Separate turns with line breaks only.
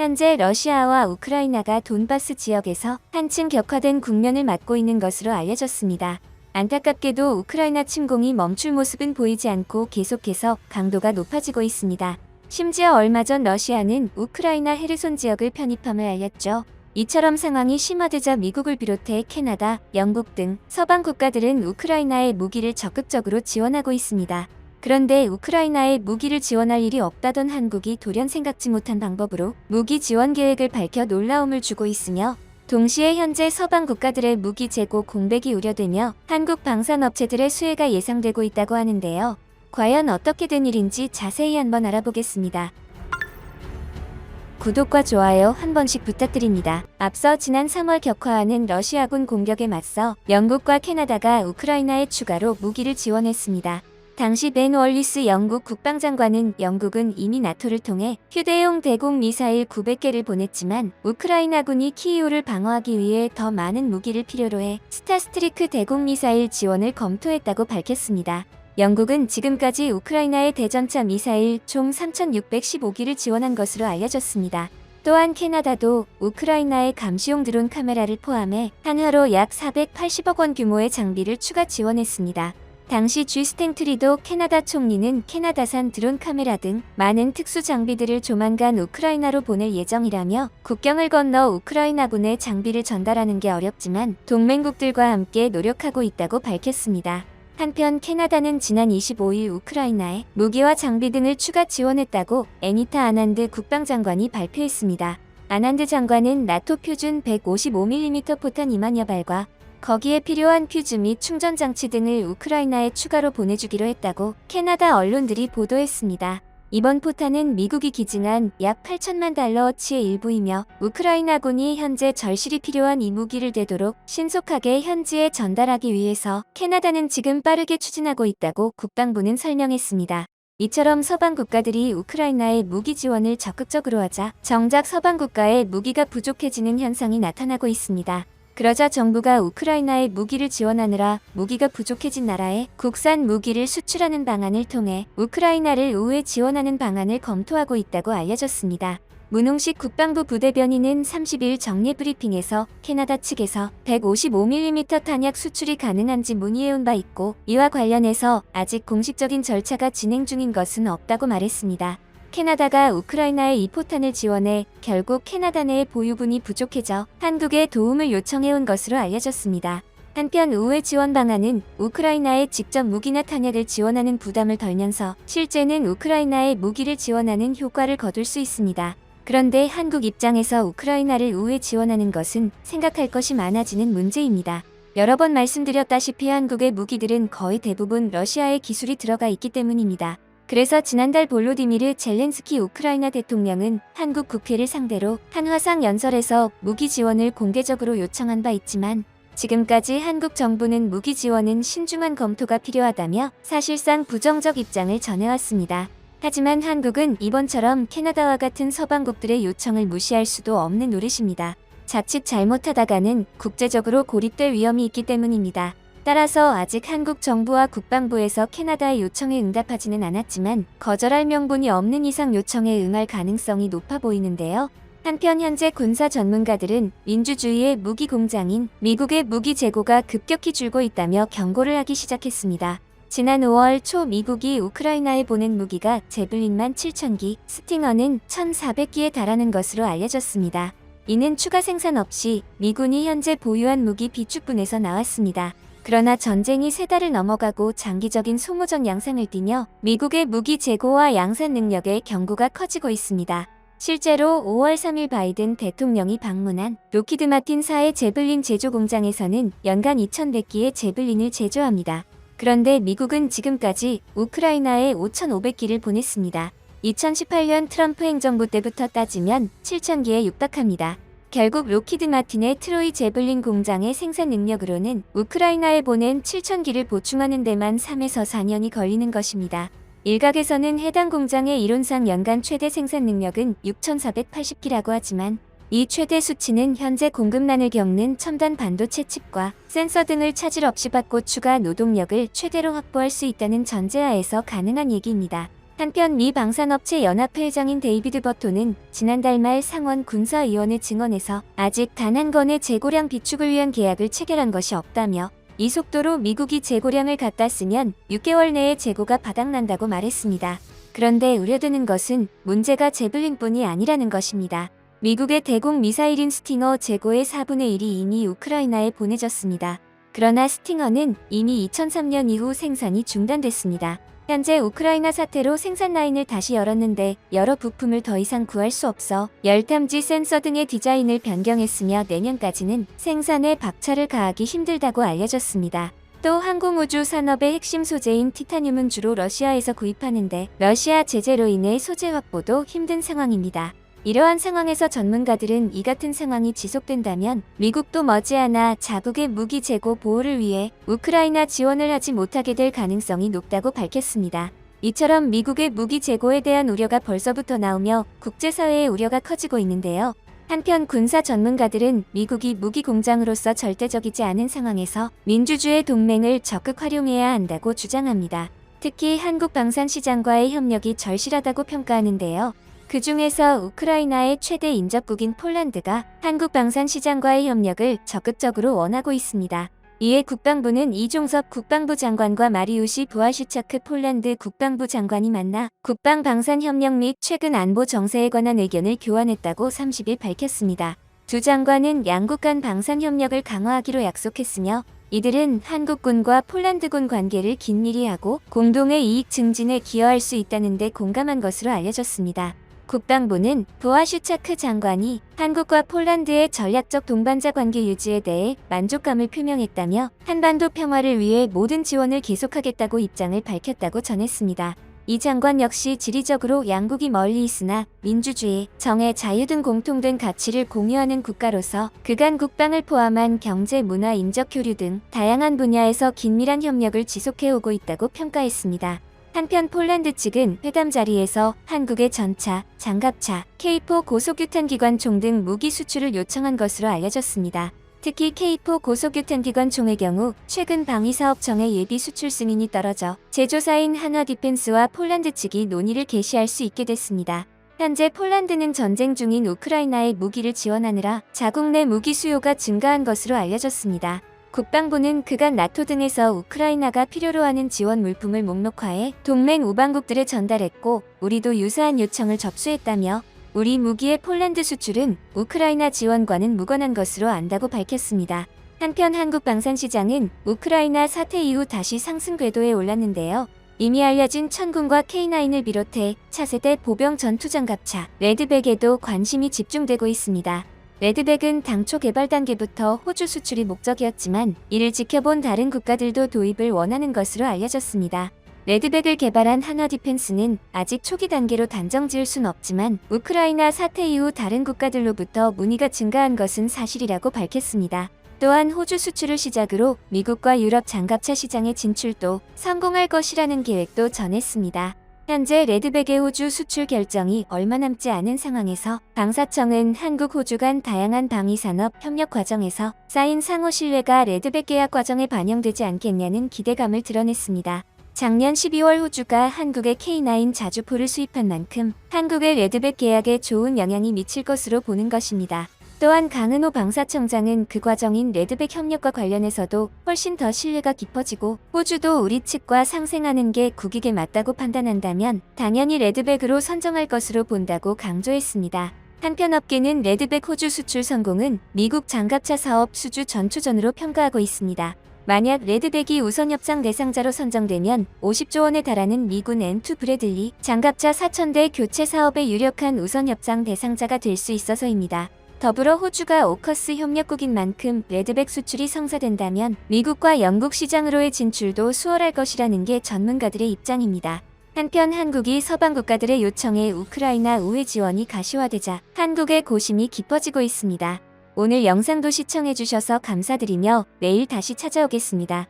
현재 러시아와 우크라이나가 돈바스 지역에서 한층 격화된 국면을 맞고 있는 것으로 알려졌습니다. 안타깝게도 우크라이나 침공이 멈출 모습은 보이지 않고 계속해서 강도가 높아지고 있습니다. 심지어 얼마 전 러시아는 우크라이나 헤르손 지역을 편입함을 알렸죠. 이처럼 상황이 심화되자 미국을 비롯해 캐나다, 영국 등 서방 국가들은 우크라이나에 무기를 적극적으로 지원하고 있습니다. 그런데 우크라이나에 무기를 지원할 일이 없다던 한국이 돌연 생각지 못한 방법으로 무기 지원 계획을 밝혀 놀라움을 주고 있으며, 동시에 현재 서방 국가들의 무기 재고 공백이 우려되며 한국 방산업체들의 수혜가 예상되고 있다고 하는데요. 과연 어떻게 된 일인지 자세히 한번 알아보겠습니다. 구독과 좋아요 한 번씩 부탁드립니다. 앞서 지난 3월 격화하는 러시아군 공격에 맞서 영국과 캐나다가 우크라이나에 추가로 무기를 지원했습니다. 당시 벤 월리스 영국 국방장관은 영국은 이미 나토를 통해 휴대용 대공 미사일 900개를 보냈지만 우크라이나군이 키이우를 방어하기 위해 더 많은 무기를 필요로 해 스타스트리크 대공 미사일 지원을 검토했다고 밝혔습니다. 영국은 지금까지 우크라이나의 대전차 미사일 총 3,615기를 지원한 것으로 알려졌습니다. 또한 캐나다도 우크라이나의 감시용 드론 카메라를 포함해 한화로 약 480억 원 규모의 장비를 추가 지원했습니다. 당시 주스탱 트리도 캐나다 총리는 캐나다산 드론 카메라 등 많은 특수 장비들을 조만간 우크라이나로 보낼 예정이라며, 국경을 건너 우크라이나군에 장비를 전달하는 게 어렵지만 동맹국들과 함께 노력하고 있다고 밝혔습니다. 한편 캐나다는 지난 25일 우크라이나에 무기와 장비 등을 추가 지원했다고 애니타 아난드 국방장관이 발표했습니다. 아난드 장관은 나토 표준 155mm 포탄 2만여 발과 거기에 필요한 퓨즈 및 충전장치 등을 우크라이나에 추가로 보내주기로 했다고 캐나다 언론들이 보도했습니다. 이번 포탄은 미국이 기증한 약 8천만 달러어치의 일부이며, 우크라이나군이 현재 절실히 필요한 이 무기를 되도록 신속하게 현지에 전달하기 위해서 캐나다는 지금 빠르게 추진하고 있다고 국방부는 설명했습니다. 이처럼 서방 국가들이 우크라이나에 무기 지원을 적극적으로 하자 정작 서방 국가의 무기가 부족해지는 현상이 나타나고 있습니다. 그러자 정부가 우크라이나에 무기를 지원하느라 무기가 부족해진 나라에 국산 무기를 수출하는 방안을 통해 우크라이나를 우회 지원하는 방안을 검토하고 있다고 알려졌습니다. 문홍식 국방부 부대변인은 30일 정례 브리핑에서 캐나다 측에서 155mm 탄약 수출이 가능한지 문의해온 바 있고, 이와 관련해서 아직 공식적인 절차가 진행 중인 것은 없다고 말했습니다. 캐나다가 우크라이나에 이 포탄을 지원해 결국 캐나다 내의 보유분이 부족해져 한국에 도움을 요청해온 것으로 알려졌습니다. 한편 우회 지원 방안은 우크라이나에 직접 무기나 탄약을 지원하는 부담을 덜면서 실제는 우크라이나에 무기를 지원하는 효과를 거둘 수 있습니다. 그런데 한국 입장에서 우크라이나를 우회 지원하는 것은 생각할 것이 많아지는 문제입니다. 여러 번 말씀드렸다시피 한국의 무기들은 거의 대부분 러시아의 기술이 들어가 있기 때문입니다. 그래서 지난달 볼로디미르 젤렌스키 우크라이나 대통령은 한국 국회를 상대로 한화상 연설에서 무기 지원을 공개적으로 요청한 바 있지만, 지금까지 한국 정부는 무기 지원은 신중한 검토가 필요하다며 사실상 부정적 입장을 전해왔습니다. 하지만 한국은 이번처럼 캐나다와 같은 서방국들의 요청을 무시할 수도 없는 노릇입니다. 자칫 잘못하다가는 국제적으로 고립될 위험이 있기 때문입니다. 따라서 아직 한국 정부와 국방부에서 캐나다의 요청에 응답하지는 않았지만 거절할 명분이 없는 이상 요청에 응할 가능성이 높아 보이는데요. 한편 현재 군사 전문가들은 민주주의의 무기 공장인 미국의 무기 재고가 급격히 줄고 있다며 경고를 하기 시작했습니다. 지난 5월 초 미국이 우크라이나에 보낸 무기가 제블린만 7,000기, 스팅어는 1,400기에 달하는 것으로 알려졌습니다. 이는 추가 생산 없이 미군이 현재 보유한 무기 비축분에서 나왔습니다. 그러나 전쟁이 3달을 넘어가고 장기적인 소모전 양상을 띠며 미국의 무기 재고와 양산 능력의 경고가 커지고 있습니다. 실제로 5월 3일 바이든 대통령이 방문한 록히드 마틴사의 제블린 제조 공장에서는 연간 2,100기의 제블린을 제조합니다. 그런데 미국은 지금까지 우크라이나에 5,500기를 보냈습니다. 2018년 트럼프 행정부 때부터 따지면 7,000기에 육박합니다. 결국 록히드 마틴의 트로이 제블린 공장의 생산 능력으로는 우크라이나에 보낸 7,000기를 보충하는 데만 3에서 4년이 걸리는 것입니다. 일각에서는 해당 공장의 이론상 연간 최대 생산 능력은 6,480기라고 하지만, 이 최대 수치는 현재 공급난을 겪는 첨단 반도체 칩과 센서 등을 차질 없이 받고 추가 노동력을 최대로 확보할 수 있다는 전제하에서 가능한 얘기입니다. 한편 미 방산업체 연합회 회장인 데이비드 버토는 지난달 말 상원 군사위원회 증언에서 아직 단 한 건의 재고량 비축을 위한 계약을 체결한 것이 없다며 이 속도로 미국이 재고량을 갖다 쓰면 6개월 내에 재고가 바닥난다고 말했습니다. 그런데 우려되는 것은 문제가 제블린뿐이 아니라는 것입니다. 미국의 대공 미사일인 스팅어 재고의 4분의 1이 이미 우크라이나에 보내졌습니다. 그러나 스팅어는 이미 2003년 이후 생산이 중단됐습니다. 현재 우크라이나 사태로 생산 라인을 다시 열었는데 여러 부품을 더 이상 구할 수 없어 열탐지 센서 등의 디자인을 변경했으며 내년까지는 생산에 박차를 가하기 힘들다고 알려졌습니다. 또 항공우주 산업의 핵심 소재인 티타늄은 주로 러시아에서 구입하는데 러시아 제재로 인해 소재 확보도 힘든 상황입니다. 이러한 상황에서 전문가들은 이 같은 상황이 지속된다면 미국도 머지않아 자국의 무기 재고 보호를 위해 우크라이나 지원을 하지 못하게 될 가능성이 높다고 밝혔습니다. 이처럼 미국의 무기 재고에 대한 우려가 벌써부터 나오며 국제사회의 우려가 커지고 있는데요. 한편 군사 전문가들은 미국이 무기 공장으로서 절대적이지 않은 상황에서 민주주의 동맹을 적극 활용해야 한다고 주장합니다. 특히 한국 방산 시장과의 협력이 절실하다고 평가하는데요. 그 중에서 우크라이나의 최대 인접국인 폴란드가 한국 방산 시장과의 협력을 적극적으로 원하고 있습니다. 이에 국방부는 이종섭 국방부 장관과 마리우시 부아슈차크 폴란드 국방부 장관이 만나 국방 방산 협력 및 최근 안보 정세에 관한 의견을 교환했다고 30일 밝혔습니다. 두 장관은 양국 간 방산 협력을 강화하기로 약속했으며 이들은 한국군과 폴란드군 관계를 긴밀히 하고 공동의 이익 증진에 기여할 수 있다는 데 공감한 것으로 알려졌습니다. 국방부는 부아슈차크 장관이 한국과 폴란드의 전략적 동반자 관계 유지에 대해 만족감을 표명했다며 한반도 평화를 위해 모든 지원을 계속하겠다고 입장을 밝혔다고 전했습니다. 이 장관 역시 지리적으로 양국이 멀리 있으나 민주주의, 정의, 자유 등 공통된 가치를 공유하는 국가로서 그간 국방을 포함한 경제, 문화, 인적 교류 등 다양한 분야에서 긴밀한 협력을 지속해오고 있다고 평가했습니다. 한편 폴란드 측은 회담 자리에서 한국의 전차, 장갑차, K4 고속유탄기관총 등 무기 수출을 요청한 것으로 알려졌습니다. 특히 K4 고속유탄기관총의 경우 최근 방위사업청의 예비 수출 승인이 떨어져 제조사인 한화디펜스와 폴란드 측이 논의를 개시할 수 있게 됐습니다. 현재 폴란드는 전쟁 중인 우크라이나에 무기를 지원하느라 자국 내 무기 수요가 증가한 것으로 알려졌습니다. 국방부는 그간 나토 등에서 우크라이나가 필요로 하는 지원 물품을 목록화해 동맹 우방국들에 전달했고 우리도 유사한 요청을 접수했다며 우리 무기의 폴란드 수출은 우크라이나 지원과는 무관한 것으로 안다고 밝혔습니다. 한편 한국 방산시장은 우크라이나 사태 이후 다시 상승 궤도에 올랐는데요. 이미 알려진 천군과 K9을 비롯해 차세대 보병 전투장갑차 레드백에도 관심이 집중되고 있습니다. 레드백은 당초 개발 단계부터 호주 수출이 목적이었지만 이를 지켜본 다른 국가들도 도입을 원하는 것으로 알려졌습니다. 레드백을 개발한 한화디펜스는 아직 초기 단계로 단정 지을 순 없지만 우크라이나 사태 이후 다른 국가들로부터 문의가 증가한 것은 사실이라고 밝혔습니다. 또한 호주 수출을 시작으로 미국과 유럽 장갑차 시장의 진출도 성공할 것이라는 계획도 전했습니다. 현재 레드백의 호주 수출 결정이 얼마 남지 않은 상황에서 방사청은 한국 호주 간 다양한 방위산업 협력 과정에서 쌓인 상호 신뢰가 레드백 계약 과정에 반영되지 않겠냐는 기대감을 드러냈습니다. 작년 12월 호주가 한국의 K9 자주포를 수입한 만큼 한국의 레드백 계약에 좋은 영향이 미칠 것으로 보는 것입니다. 또한 강은호 방사청장은 그 과정인 레드백 협력과 관련해서도 훨씬 더 신뢰가 깊어지고 호주도 우리 측과 상생하는 게 국익에 맞다고 판단한다면 당연히 레드백으로 선정할 것으로 본다고 강조했습니다. 한편 업계는 레드백 호주 수출 성공은 미국 장갑차 사업 수주 전초전으로 평가하고 있습니다. 만약 레드백이 우선 협상 대상자로 선정되면 50조 원에 달하는 미군 M2 브래들리 장갑차 4,000대 교체 사업의 유력한 우선 협상 대상자가 될 수 있어서입니다. 더불어 호주가 오커스 협력국인 만큼 레드백 수출이 성사된다면 미국과 영국 시장으로의 진출도 수월할 것이라는 게 전문가들의 입장입니다. 한편 한국이 서방 국가들의 요청에 우크라이나 우회 지원이 가시화되자 한국의 고심이 깊어지고 있습니다. 오늘 영상도 시청해주셔서 감사드리며 내일 다시 찾아오겠습니다.